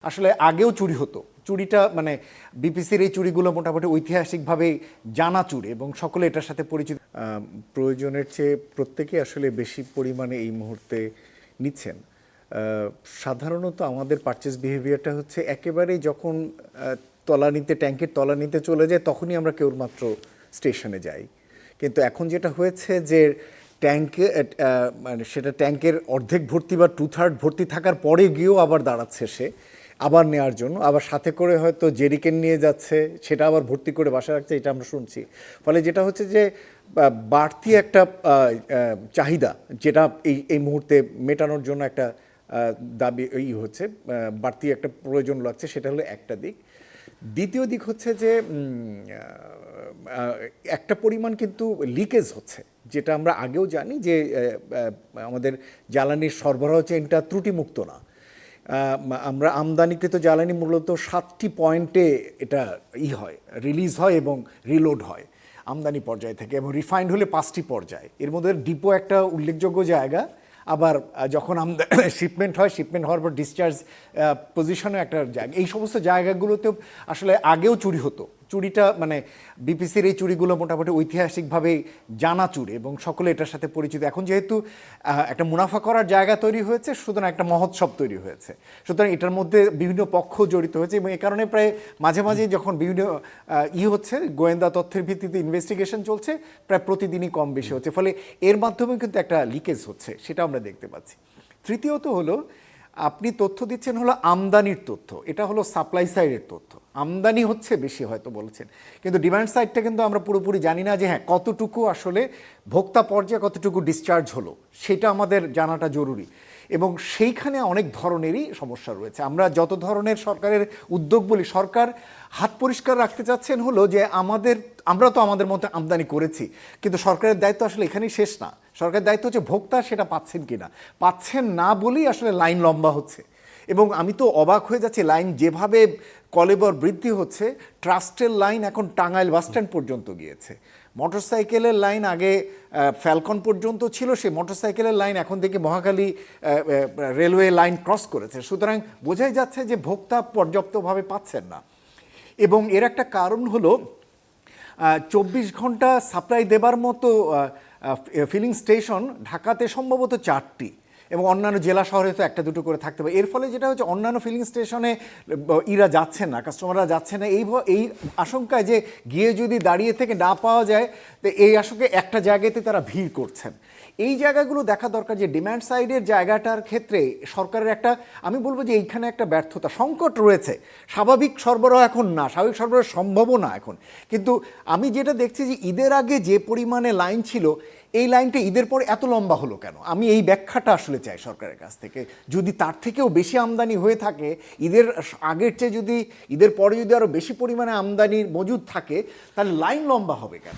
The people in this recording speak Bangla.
আসলে আগেও চুরি হতো। চুরিটা মানে বিপিসির এই চুরিগুলো মোটামুটি ঐতিহাসিকভাবে জানা চুরি এবং সকলে এটার সাথে পরিচিত। প্রয়োজনের চেয়ে প্রত্যেকেই আসলে বেশি পরিমাণে এই মুহূর্তে নিচ্ছেন। সাধারণত আমাদের পারচেজ বিহেভিয়ারটা হচ্ছে একেবারেই যখন তলানিতে ট্যাঙ্কের তলানিতে চলে যায় তখনই আমরা কেবলমাত্র স্টেশনে যাই। কিন্তু এখন যেটা হয়েছে যে ট্যাঙ্কে মানে সেটা ট্যাঙ্কের অর্ধেক ভর্তি বা 2/3 ভর্তি থাকার পরে গিয়েও আবার দাঁড়াচ্ছে সে আবার নেওয়ার জন্য, আবার সাথে করে হয়তো জেরিকেন নিয়ে যাচ্ছে, সেটা আবার ভর্তি করে বাসায় রাখছে, এটা আমরা শুনছি। ফলে যেটা হচ্ছে যে বাড়তি একটা চাহিদা যেটা এই মুহূর্তে মেটানোর জন্য একটা দাবি হচ্ছে, বাড়তি একটা প্রয়োজন লাগছে, সেটা হলো একটা দিক। দ্বিতীয় দিক হচ্ছে যে একটা পরিমাণ কিন্তু লিকেজ হচ্ছে, যেটা আমরা আগেও জানি যে আমাদের জ্বালানির সরবরাহ চেইনটা ত্রুটিমুক্ত না। আমরা আমদানিকৃত জ্বালানি মূলত 7টি পয়েন্টে এটা হয়, রিলিজ হয় এবং রিলোড হয় আমদানি পর্যায় থেকে, এবং রিফাইন্ড হলে 5টি পর্যায়। এর মধ্যে ডিপো একটা উল্লেখযোগ্য জায়গা, আবার যখন শিপমেন্ট হয়, শিপমেন্ট হওয়ার পর ডিসচার্জ পজিশনে একটা জায়গা। এই সমস্ত জায়গাগুলোতেও আসলে আগেও চুরি হতো। চুরিটা মানে বিপিসির এই চুরিগুলো মোটামুটি ঐতিহাসিকভাবে জানা চুরি এবং সকলে এটার সাথে পরিচিত। এখন যেহেতু একটা মুনাফা করার জায়গা তৈরি হয়েছে, সুতরাং একটা মহোৎসব তৈরি হয়েছে, সুতরাং এটার মধ্যে বিভিন্ন পক্ষ জড়িত হয়েছে এবং এ কারণে প্রায় মাঝে মাঝে যখন বিভিন্ন হচ্ছে, গোয়েন্দা তথ্যের ভিত্তিতে ইনভেস্টিগেশন চলছে, প্রায় প্রতিদিনই কম বেশি হচ্ছে, ফলে এর মাধ্যমে কিন্তু একটা লিকেজ হচ্ছে, সেটা আমরা দেখতে পাচ্ছি। তৃতীয়ত হলো, আপনি তথ্য দিচ্ছেন হলো আমদানির তথ্য, এটা হলো সাপ্লাই সাইডের তথ্য। আমদানি হচ্ছে বেশি হয়তো বলছেন, কিন্তু ডিমান্ড সাইডটা কিন্তু আমরা পুরোপুরি জানি না যে হ্যাঁ কতটুকু আসলে ভোক্তা পর্যায়ে কতটুকু ডিসচার্জ হলো, সেটা আমাদের জানাটা জরুরি। এবং সেইখানে অনেক ধরনেরই সমস্যা রয়েছে। আমরা যত ধরনের সরকারের উদ্যোগ বলি, সরকার হাত পরিষ্কার রাখতে চাচ্ছেন হলো যে আমরা তো আমাদের মতো আমদানি করেছি, কিন্তু সরকারের দায়িত্ব আসলে এখানেই শেষ না। সরকারের দায়িত্ব হচ্ছে ভোক্তা সেটা পাচ্ছেন কিনা, পাচ্ছেন না বলেই আসলে লাইন লম্বা হচ্ছে। এবং আমি তো অবাক হয়ে যাচ্ছি, লাইন যেভাবে কলেবর বৃদ্ধি হচ্ছে, ট্রাস্টের লাইন এখন টাঙ্গাইল বাসস্ট্যান্ড পর্যন্ত গিয়েছে। মোটরসাইকেলের লাইন আগে ফ্যালকন পর্যন্ত ছিল, সেই মোটরসাইকেলের লাইন এখন থেকে মহাখালী রেলওয়ে লাইন ক্রস করেছে। সুতরাং বোঝাই যাচ্ছে যে ভোক্তা পর্যাপ্তভাবে পাচ্ছেন না। এবং এর একটা কারণ হলো 24 ঘন্টা সাপ্লাই দেবার মতো ফিলিং স্টেশন ঢাকাতে সম্ভবত 4টি, এবং অন্যান্য জেলা শহরে তো একটা দুটো করে থাকতে পারে। এর ফলে যেটা হচ্ছে, অন্যান্য ফিলিং স্টেশনে যাচ্ছেন না, কাস্টমাররা যাচ্ছে না, এই আশঙ্কায় যে গিয়ে যদি দাঁড়িয়ে থেকে না পাওয়া যায়, তো এই আশঙ্কায় একটা জায়গাতে তারা ভিড় করছেন। এই জায়গাগুলো দেখা দরকার, যে ডিম্যান্ড সাইডের জায়গাটার ক্ষেত্রে সরকারের একটা, আমি বলবো যে এইখানে একটা ব্যর্থতা, সংকট রয়েছে। স্বাভাবিক সরবরাহ এখন না, স্বাভাবিক সরবরাহ সম্ভবও না এখন। কিন্তু আমি যেটা দেখছি যে ঈদের আগে যে পরিমাণে লাইন ছিল, এই লাইনটা ঈদের পরে এত লম্বা হলো কেন? আমি এই ব্যাখ্যাটা আসলে চাই সরকারের কাছ থেকে। যদি তার থেকেও বেশি আমদানি হয়ে থাকে, ঈদের আগের চেয়ে যদি ঈদের পরে যদি আরও বেশি পরিমাণে আমদানির মজুদ থাকে, তাহলে লাইন লম্বা হবে কেন?